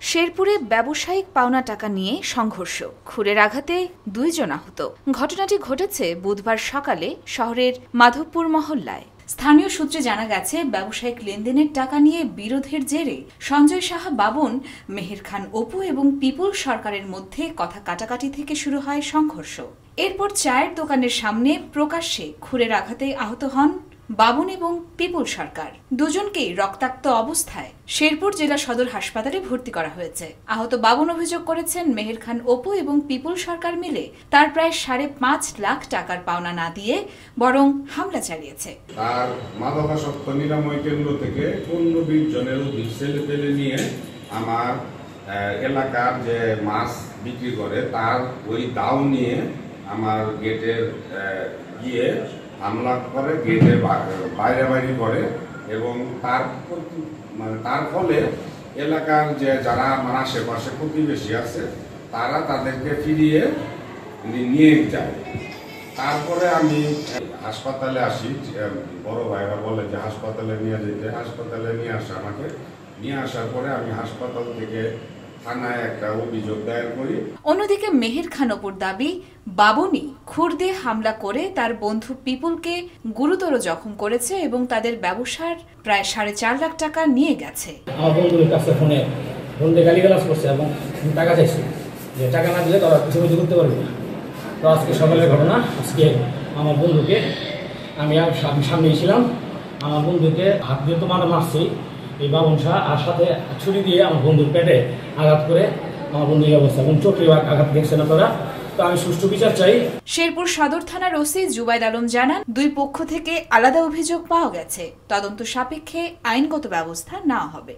শেরপুরে ব্যবসায়িক পাওনা টাকা নিয়ে সংঘর্ষ, খুরের আঘাতে 2 জন আহত। ঘটনাটি ঘটেছে বুধবার সকালে শহরের মাধবপুর মহল্লায়। স্থানীয় সূত্রে জানা গেছে, ব্যবসায়িক লেনদেনের টাকা নিয়ে বিরোধের জেরে সঞ্জয় সাহা বাবন, মেহের খান অপু এবং পিপুল সরকারের মধ্যে কথা কাটাকাটি থেকে শুরু হয় সংঘর্ষ। এরপর চায়ের দোকানের সামনে প্রকাশ্যে খুরের আঘাতে আহত হন বাবন এবং পিপুল সরকার। দুজনকেই রক্তাক্ত অবস্থায় শেরপুর জেলা সদর হাসপাতালে ভর্তি করা হয়েছে। আহত বাবন অভিযোগ করেছেন, মেহের খান অপু এবং পিপুল সরকার মিলে তার প্রায় 5.5 লাখ টাকার পাওনা না দিয়ে বরং হামলা চালিয়েছে। তার মাদকাসক্ত নিরাময় কেন্দ্র থেকে 15-20 জনের অধিক ছেলেপেলে নিয়ে আমার এলাকার যে মাছ বিক্রি করে তার ওই দাও নিয়ে আমার গেটের গিয়ে হামলা করে, গেটে বাইরে করে এবং তার ফলে এলাকার যে যারা আমার আশেপাশে প্রতিবেশী আছে তারা তাদেরকে ফিরিয়ে নিয়ে যায়। তারপরে আমি হাসপাতালে আসি, বড় ভাইরা বলে যে হাসপাতালে নিয়ে যেতে। হাসপাতালে নিয়ে আসে আমাকে। নিয়ে আসার পরে আমি হাসপাতাল থেকে থানায় একটা অভিযোগ দায়ের করি। অন্যদিকে মেহের খান অপুর দাবি, বাবনই খুর দিয়ে হামলা করে তার বন্ধু পিপুলকে গুরুতর জখম করেছে এবং তাদের ব্যবসার প্রায় 4.5 লাখ টাকা নিয়ে গেছে। আমার বন্ধুর কাছে ফোনে গালিগালাজ করছে এবং টাকা চাইছে, যে টাকা না দিলে তারা কিছু করতে পারবে না। তো আজকে সকালের ঘটনা, আজকে আমার বন্ধুকে আমি সামনেই ছিলাম, আমার বন্ধুকে হাত দিয়ে তো মারছি এই বাবন শাহ, আর সাথে ছুরি দিয়ে আমার বন্ধুর পেটে আঘাত করে আমার বন্ধুর অবস্থা এবং চোখে আঘাত দেখছে না তারা। তো আমি সুষ্ঠু বিচার চাই। শেরপুর সদর থানার ওসি জুবাইদ আলম জানান, 2 পক্ষ থেকে আলাদা অভিযোগ পাওয়া গেছে। তদন্ত সাপেক্ষে আইনগত ব্যবস্থা নেওয়া হবে।